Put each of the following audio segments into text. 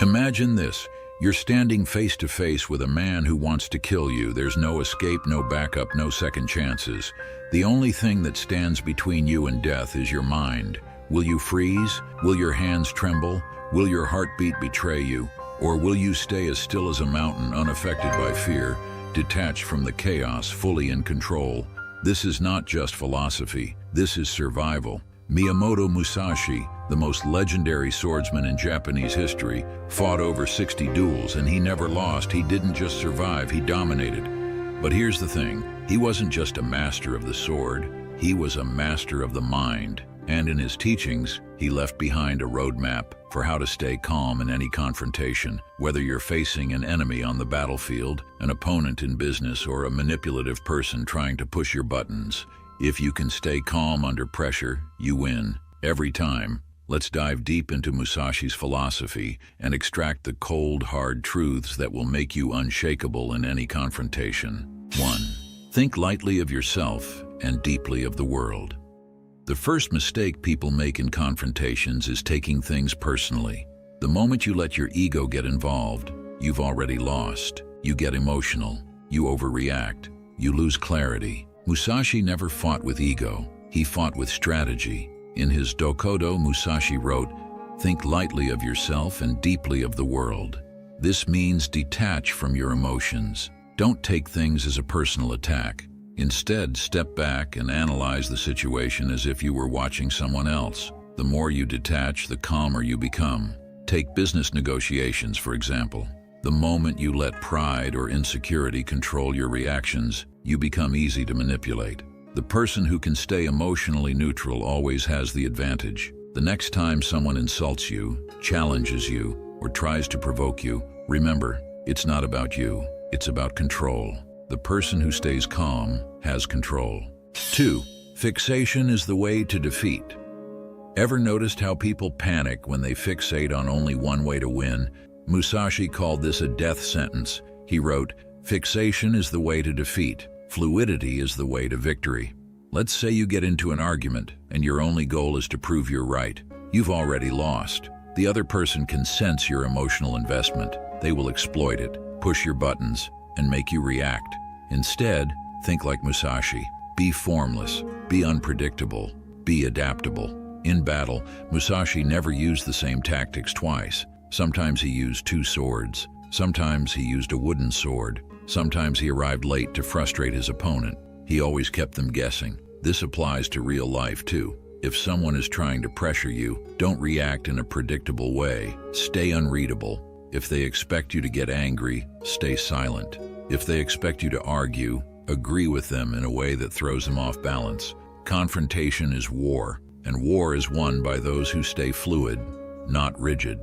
Imagine this. You're standing face to face with a man who wants to kill you. There's no escape, no backup, no second chances. The only thing that stands between you and death is your mind. Will you freeze? Will your hands tremble? Will your heartbeat betray you? Or will you stay as still as a mountain, unaffected by fear, detached from the chaos, fully in control? This is not just philosophy. This is survival. Miyamoto Musashi, the most legendary swordsman in Japanese history, fought over 60 duels and he never lost. He didn't just survive, he dominated. But here's the thing, he wasn't just a master of the sword, he was a master of the mind. And in his teachings, he left behind a roadmap for how to stay calm in any confrontation, whether you're facing an enemy on the battlefield, an opponent in business, or a manipulative person trying to push your buttons. If you can stay calm under pressure, you win. Every time. Let's dive deep into Musashi's philosophy and extract the cold, hard truths that will make you unshakable in any confrontation. 1. Think lightly of yourself and deeply of the world. The first mistake people make in confrontations is taking things personally. The moment you let your ego get involved, you've already lost. You get emotional. You overreact. You lose clarity. Musashi never fought with ego. He fought with strategy. In his Dokudo, Musashi wrote, "Think lightly of yourself and deeply of the world." This means detach from your emotions. Don't take things as a personal attack. Instead, step back and analyze the situation as if you were watching someone else. The more you detach, the calmer you become. Take business negotiations, for example. The moment you let pride or insecurity control your reactions, you become easy to manipulate. The person who can stay emotionally neutral always has the advantage. The next time someone insults you, challenges you, or tries to provoke you, remember, it's not about you, it's about control. The person who stays calm has control. 2. Fixation is the way to defeat. Ever noticed how people panic when they fixate on only one way to win? Musashi called this a death sentence. He wrote, "Fixation is the way to defeat. Fluidity is the way to victory." Let's say you get into an argument and your only goal is to prove you're right. You've already lost. The other person can sense your emotional investment. They will exploit it, push your buttons, and make you react. Instead, think like Musashi. Be formless, be unpredictable, be adaptable. In battle, Musashi never used the same tactics twice. Sometimes he used 2 swords. Sometimes he used a wooden sword. Sometimes he arrived late to frustrate his opponent. He always kept them guessing. This applies to real life too. If someone is trying to pressure you, don't react in a predictable way. Stay unreadable. If they expect you to get angry, stay silent. If they expect you to argue, agree with them in a way that throws them off balance. Confrontation is war, and war is won by those who stay fluid, not rigid.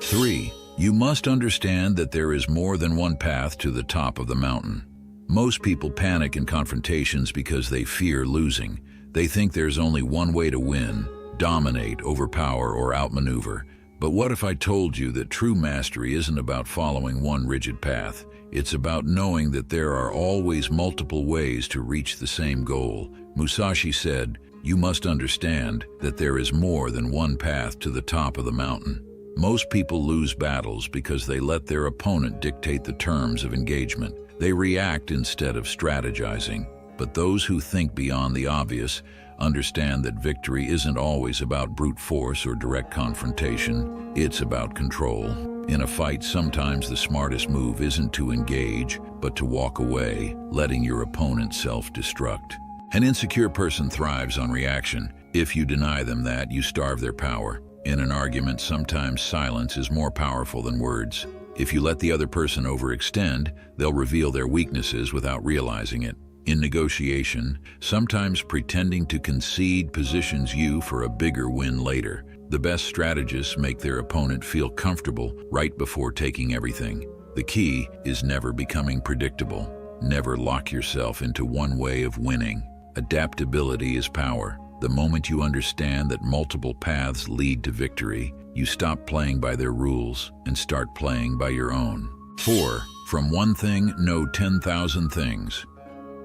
3. You must understand that there is more than one path to the top of the mountain. Most people panic in confrontations because they fear losing. They think there's only one way to win, dominate, overpower, or outmaneuver. But what if I told you that true mastery isn't about following one rigid path? It's about knowing that there are always multiple ways to reach the same goal. Musashi said, "You must understand that there is more than one path to the top of the mountain." Most people lose battles because they let their opponent dictate the terms of engagement. They react instead of strategizing. But those who think beyond the obvious understand that victory isn't always about brute force or direct confrontation. It's about control. In a fight, sometimes the smartest move isn't to engage, but to walk away, letting your opponent self-destruct. An insecure person thrives on reaction. If you deny them that, you starve their power. In an argument, sometimes silence is more powerful than words. If you let the other person overextend, they'll reveal their weaknesses without realizing it. In negotiation, sometimes pretending to concede positions you for a bigger win later. The best strategists make their opponent feel comfortable right before taking everything. The key is never becoming predictable. Never lock yourself into one way of winning. Adaptability is power. The moment you understand that multiple paths lead to victory, you stop playing by their rules and start playing by your own. 4. From one thing, know 10,000 things.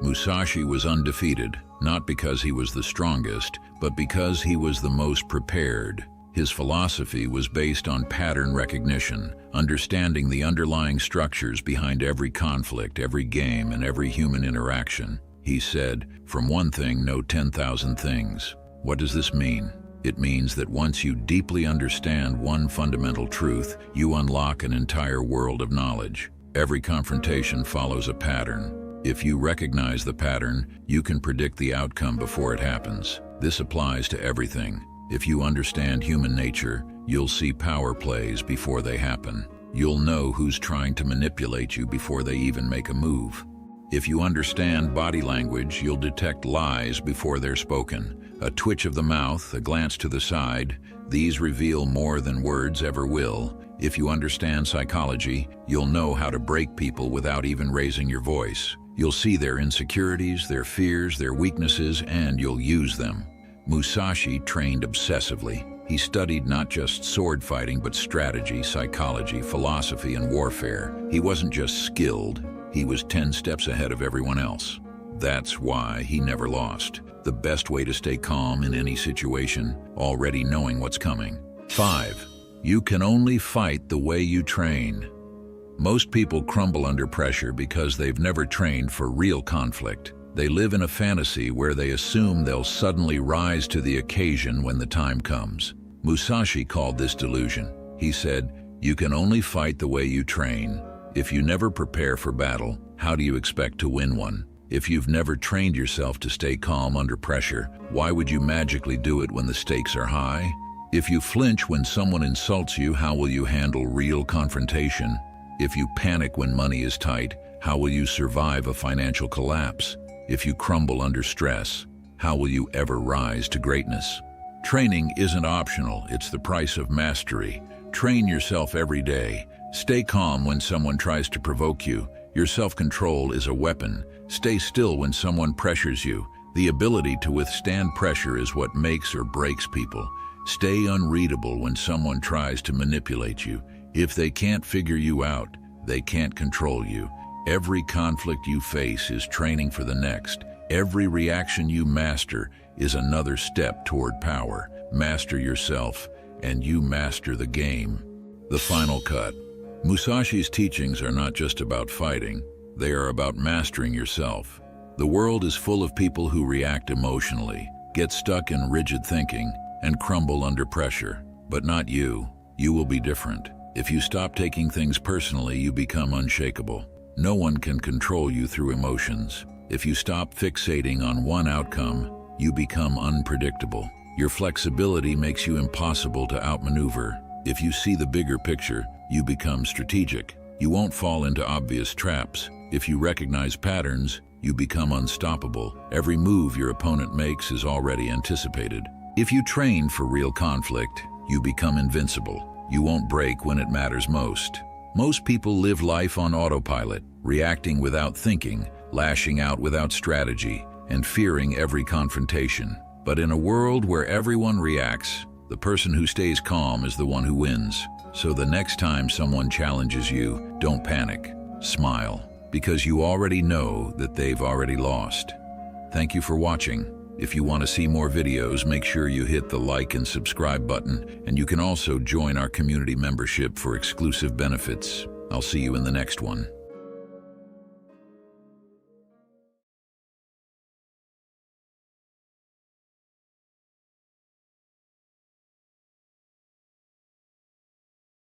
Musashi was undefeated, not because he was the strongest, but because he was the most prepared. His philosophy was based on pattern recognition, understanding the underlying structures behind every conflict, every game, and every human interaction. He said, "From one thing, know 10,000 things." What does this mean? It means that once you deeply understand one fundamental truth, you unlock an entire world of knowledge. Every confrontation follows a pattern. If you recognize the pattern, you can predict the outcome before it happens. This applies to everything. If you understand human nature, you'll see power plays before they happen. You'll know who's trying to manipulate you before they even make a move. If you understand body language, you'll detect lies before they're spoken. A twitch of the mouth, a glance to the side, these reveal more than words ever will. If you understand psychology, you'll know how to break people without even raising your voice. You'll see their insecurities, their fears, their weaknesses, and you'll use them. Musashi trained obsessively. He studied not just sword fighting, but strategy, psychology, philosophy, and warfare. He wasn't just skilled, he was 10 steps ahead of everyone else. That's why he never lost. The best way to stay calm in any situation, already knowing what's coming. 5. You can only fight the way you train. Most people crumble under pressure because they've never trained for real conflict. They live in a fantasy where they assume they'll suddenly rise to the occasion when the time comes. Musashi called this delusion. He said, "You can only fight the way you train." If you never prepare for battle, how do you expect to win one? If you've never trained yourself to stay calm under pressure, why would you magically do it when the stakes are high? If you flinch when someone insults you, how will you handle real confrontation? If you panic when money is tight, how will you survive a financial collapse? If you crumble under stress, how will you ever rise to greatness? Training isn't optional, it's the price of mastery. Train yourself every day. Stay calm when someone tries to provoke you. Your self-control is a weapon. Stay still when someone pressures you. The ability to withstand pressure is what makes or breaks people. Stay unreadable when someone tries to manipulate you. If they can't figure you out, they can't control you. Every conflict you face is training for the next. Every reaction you master is another step toward power. Master yourself, and you master the game. The final cut. Musashi's teachings are not just about fighting, they are about mastering yourself. The world is full of people who react emotionally, get stuck in rigid thinking, and crumble under pressure. But not you. You will be different. If you stop taking things personally, you become unshakable. No one can control you through emotions. If you stop fixating on one outcome, you become unpredictable. Your flexibility makes you impossible to outmaneuver. If you see the bigger picture, you become strategic. You won't fall into obvious traps. If you recognize patterns, you become unstoppable. Every move your opponent makes is already anticipated. If you train for real conflict, you become invincible. You won't break when it matters most. Most people live life on autopilot, reacting without thinking, lashing out without strategy, and fearing every confrontation. But in a world where everyone reacts, the person who stays calm is the one who wins. So the next time someone challenges you, don't panic. Smile, because you already know that they've already lost. Thank you for watching. If you want to see more videos, make sure you hit the like and subscribe button, and you can also join our community membership for exclusive benefits. I'll see you in the next one.